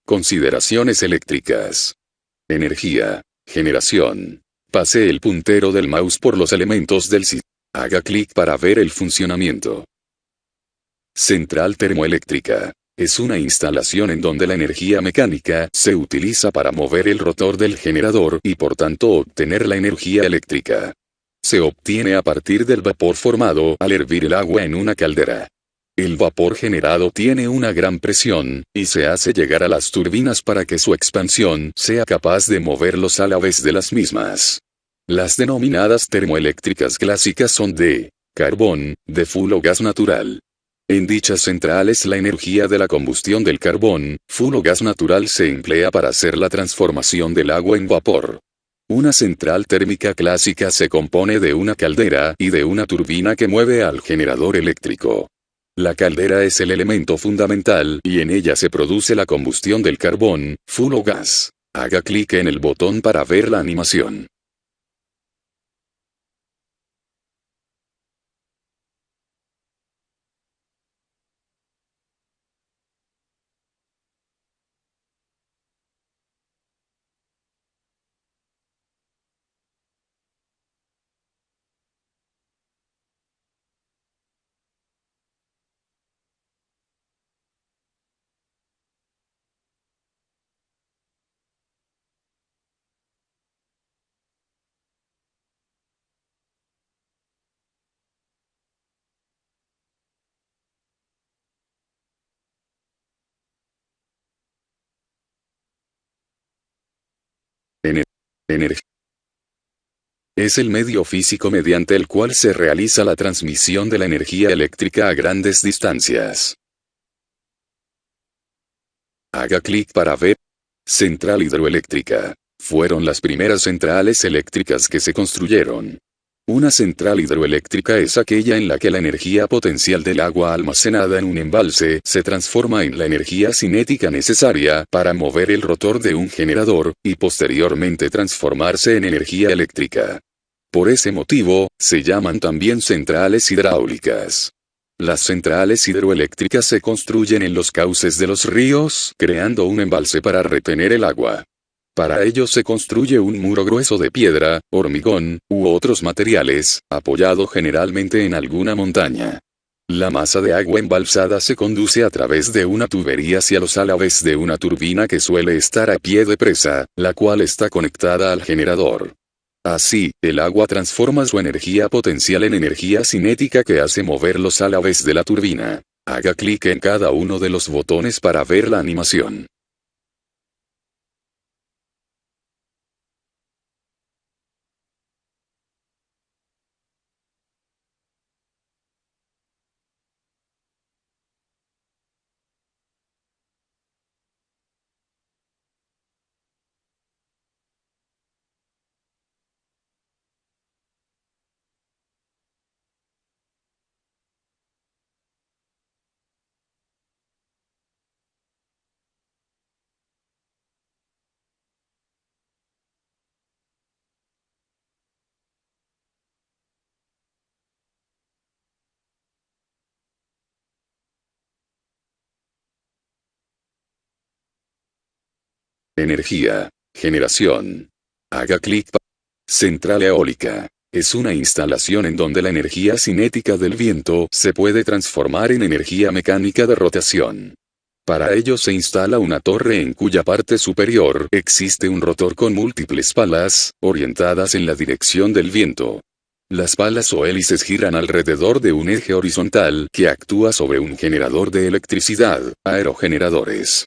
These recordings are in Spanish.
Consideraciones eléctricas. Energía. Generación. Pase el puntero del mouse por los elementos del sistema. Haga clic para ver el funcionamiento. Central termoeléctrica. Es una instalación en donde la energía mecánica se utiliza para mover el rotor del generador y por tanto obtener la energía eléctrica. Se obtiene a partir del vapor formado al hervir el agua en una caldera. El vapor generado tiene una gran presión, y se hace llegar a las turbinas para que su expansión sea capaz de mover los álabes de las mismas. Las denominadas termoeléctricas clásicas son de carbón, de fuel o gas natural. En dichas centrales la energía de la combustión del carbón, fuel o gas natural se emplea para hacer la transformación del agua en vapor. Una central térmica clásica se compone de una caldera y de una turbina que mueve al generador eléctrico. La caldera es el elemento fundamental y en ella se produce la combustión del carbón, fuel o gas. Haga clic en el botón para ver la animación. Energía. Es el medio físico mediante el cual se realiza la transmisión de la energía eléctrica a grandes distancias. Haga clic para ver. Central hidroeléctrica. Fueron las primeras centrales eléctricas que se construyeron. Una central hidroeléctrica es aquella en la que la energía potencial del agua almacenada en un embalse se transforma en la energía cinética necesaria para mover el rotor de un generador, y posteriormente transformarse en energía eléctrica. Por ese motivo, se llaman también centrales hidráulicas. Las centrales hidroeléctricas se construyen en los cauces de los ríos, creando un embalse para retener el agua. Para ello se construye un muro grueso de piedra, hormigón, u otros materiales, apoyado generalmente en alguna montaña. La masa de agua embalsada se conduce a través de una tubería hacia los álabes de una turbina que suele estar a pie de presa, la cual está conectada al generador. Así, el agua transforma su energía potencial en energía cinética que hace mover los álabes de la turbina. Haga clic en cada uno de los botones para ver la animación. Energía. Generación. Haga clic para. Central eólica. Es una instalación en donde la energía cinética del viento se puede transformar en energía mecánica de rotación. Para ello se instala una torre en cuya parte superior existe un rotor con múltiples palas, orientadas en la dirección del viento. Las palas o hélices giran alrededor de un eje horizontal que actúa sobre un generador de electricidad, aerogeneradores.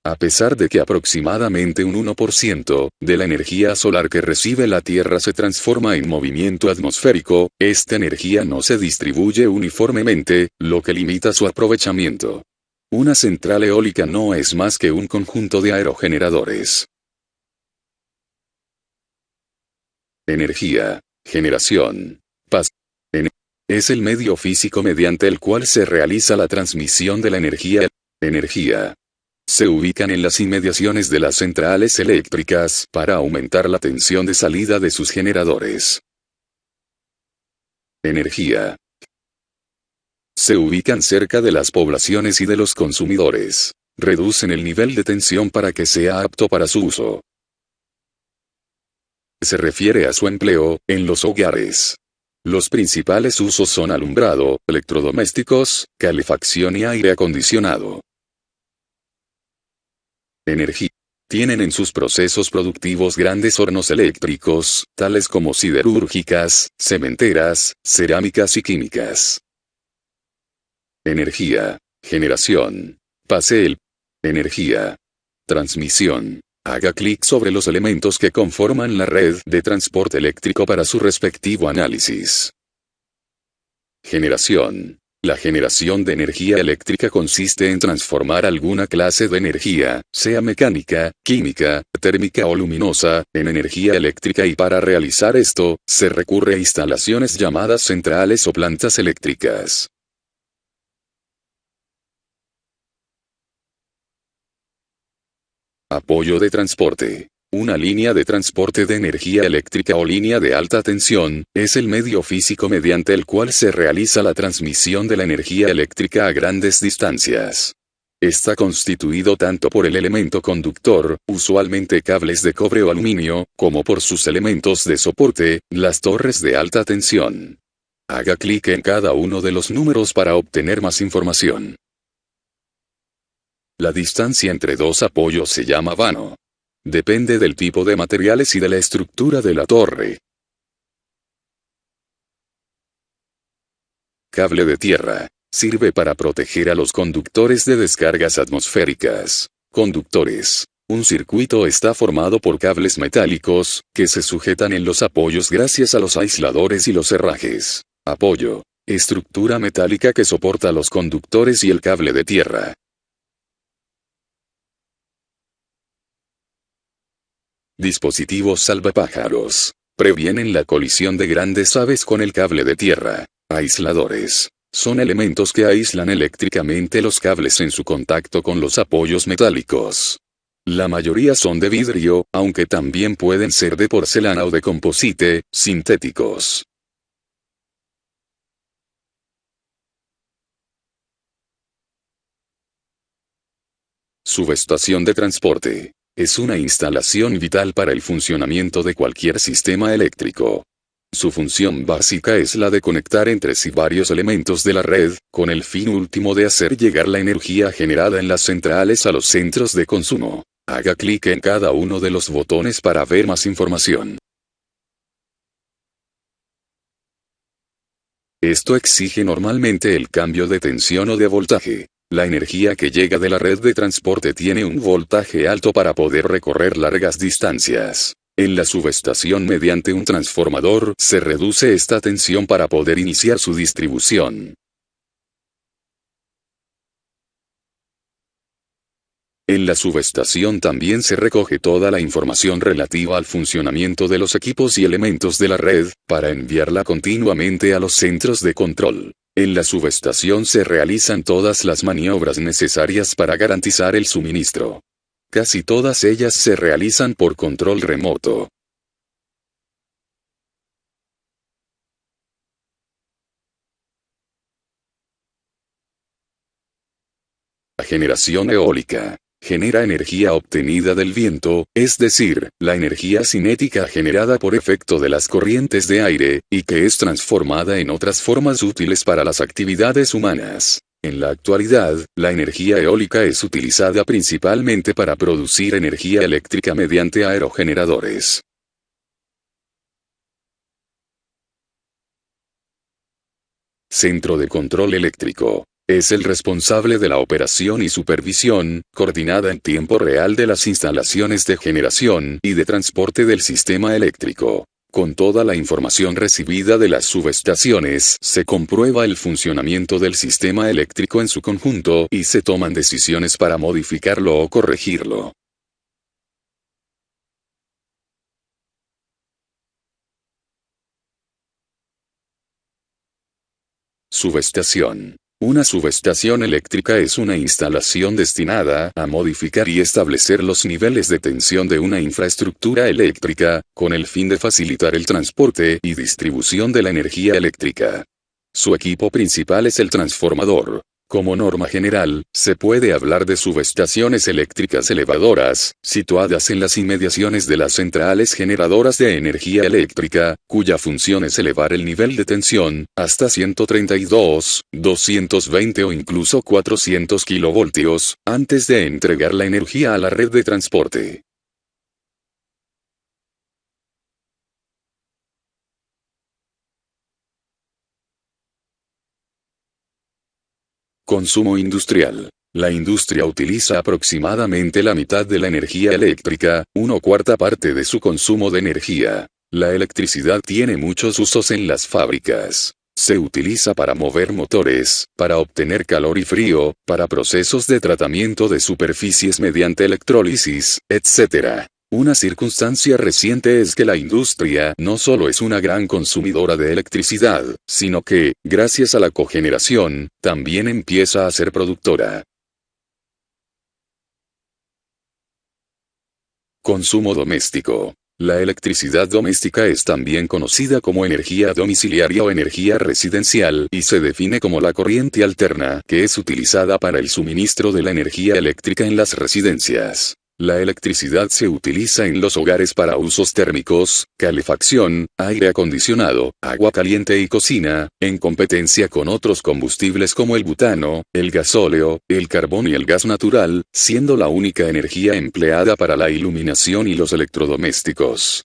A pesar de que aproximadamente un 1% de la energía solar que recibe la Tierra se transforma en movimiento atmosférico, esta energía no se distribuye uniformemente, lo que limita su aprovechamiento. Una central eólica no es más que un conjunto de aerogeneradores. Energía. Generación. Paz. Es el medio físico mediante el cual se realiza la transmisión de la energía. Energía. Se ubican en las inmediaciones de las centrales eléctricas para aumentar la tensión de salida de sus generadores. Energía. Se ubican cerca de las poblaciones y de los consumidores. Reducen el nivel de tensión para que sea apto para su uso. Se refiere a su empleo, en los hogares. Los principales usos son alumbrado, electrodomésticos, calefacción y aire acondicionado. Energía. Tienen en sus procesos productivos grandes hornos eléctricos, tales como siderúrgicas, cementeras, cerámicas y químicas. Energía. Generación. Pase el. Energía. Transmisión. Haga clic sobre los elementos que conforman la red de transporte eléctrico para su respectivo análisis. Generación. La generación de energía eléctrica consiste en transformar alguna clase de energía, sea mecánica, química, térmica o luminosa, en energía eléctrica, y para realizar esto, se recurre a instalaciones llamadas centrales o plantas eléctricas. Apoyo de transporte. Una línea de transporte de energía eléctrica o línea de alta tensión, es el medio físico mediante el cual se realiza la transmisión de la energía eléctrica a grandes distancias. Está constituido tanto por el elemento conductor, usualmente cables de cobre o aluminio, como por sus elementos de soporte, las torres de alta tensión. Haga clic en cada uno de los números para obtener más información. La distancia entre dos apoyos se llama vano. Depende del tipo de materiales y de la estructura de la torre. Cable de tierra. Sirve para proteger a los conductores de descargas atmosféricas. Conductores. Un circuito está formado por cables metálicos, que se sujetan en los apoyos gracias a los aisladores y los herrajes. Apoyo. Estructura metálica que soporta los conductores y el cable de tierra. Dispositivos salvapájaros. Previenen la colisión de grandes aves con el cable de tierra. Aisladores. Son elementos que aíslan eléctricamente los cables en su contacto con los apoyos metálicos. La mayoría son de vidrio, aunque también pueden ser de porcelana o de composite, sintéticos. Subestación de transporte. Es una instalación vital para el funcionamiento de cualquier sistema eléctrico. Su función básica es la de conectar entre sí varios elementos de la red, con el fin último de hacer llegar la energía generada en las centrales a los centros de consumo. Haga clic en cada uno de los botones para ver más información. Esto exige normalmente el cambio de tensión o de voltaje. La energía que llega de la red de transporte tiene un voltaje alto para poder recorrer largas distancias. En la subestación, mediante un transformador, se reduce esta tensión para poder iniciar su distribución. En la subestación también se recoge toda la información relativa al funcionamiento de los equipos y elementos de la red, para enviarla continuamente a los centros de control. En la subestación se realizan todas las maniobras necesarias para garantizar el suministro. Casi todas ellas se realizan por control remoto. La generación eólica. Genera energía obtenida del viento, es decir, la energía cinética generada por efecto de las corrientes de aire, y que es transformada en otras formas útiles para las actividades humanas. En la actualidad, la energía eólica es utilizada principalmente para producir energía eléctrica mediante aerogeneradores. Centro de control eléctrico. Es el responsable de la operación y supervisión, coordinada en tiempo real, de las instalaciones de generación y de transporte del sistema eléctrico. Con toda la información recibida de las subestaciones, se comprueba el funcionamiento del sistema eléctrico en su conjunto, y se toman decisiones para modificarlo o corregirlo. Subestación. Una subestación eléctrica es una instalación destinada a modificar y establecer los niveles de tensión de una infraestructura eléctrica, con el fin de facilitar el transporte y distribución de la energía eléctrica. Su equipo principal es el transformador. Como norma general, se puede hablar de subestaciones eléctricas elevadoras, situadas en las inmediaciones de las centrales generadoras de energía eléctrica, cuya función es elevar el nivel de tensión, hasta 132, 220 o incluso 400 kilovoltios, antes de entregar la energía a la red de transporte. Consumo industrial. La industria utiliza aproximadamente la mitad de la energía eléctrica, una cuarta parte de su consumo de energía. La electricidad tiene muchos usos en las fábricas. Se utiliza para mover motores, para obtener calor y frío, para procesos de tratamiento de superficies mediante electrólisis, etc. Una circunstancia reciente es que la industria no solo es una gran consumidora de electricidad, sino que, gracias a la cogeneración, también empieza a ser productora. Consumo doméstico. La electricidad doméstica es también conocida como energía domiciliaria o energía residencial y se define como la corriente alterna que es utilizada para el suministro de la energía eléctrica en las residencias. La electricidad se utiliza en los hogares para usos térmicos, calefacción, aire acondicionado, agua caliente y cocina, en competencia con otros combustibles como el butano, el gasóleo, el carbón y el gas natural, siendo la única energía empleada para la iluminación y los electrodomésticos.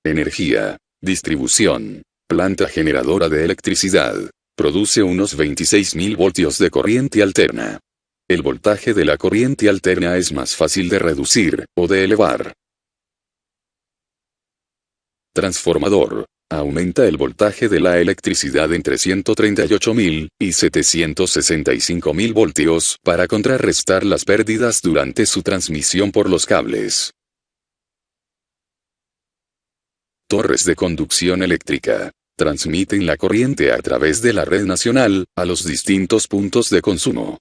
Energía. Distribución. Planta generadora de electricidad. Produce unos 26.000 voltios de corriente alterna. El voltaje de la corriente alterna es más fácil de reducir, o de elevar. Transformador. Aumenta el voltaje de la electricidad entre 138.000 y 765.000 voltios para contrarrestar las pérdidas durante su transmisión por los cables. Torres de conducción eléctrica. Transmiten la corriente a través de la red nacional, a los distintos puntos de consumo.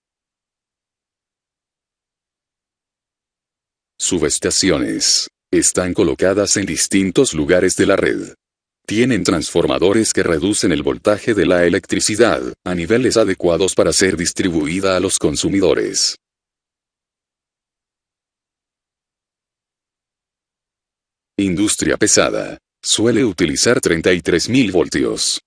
Subestaciones. Están colocadas en distintos lugares de la red. Tienen transformadores que reducen el voltaje de la electricidad, a niveles adecuados para ser distribuida a los consumidores. Industria pesada. Suele utilizar 33.000 voltios.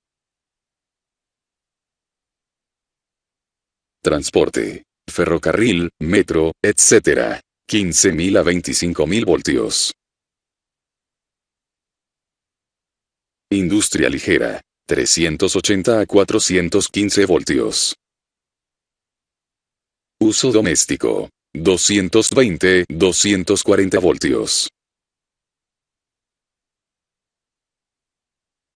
Transporte. Ferrocarril, metro, etc. 15.000 a 25.000 voltios. Industria ligera. 380 a 415 voltios. Uso doméstico. 220-240 voltios.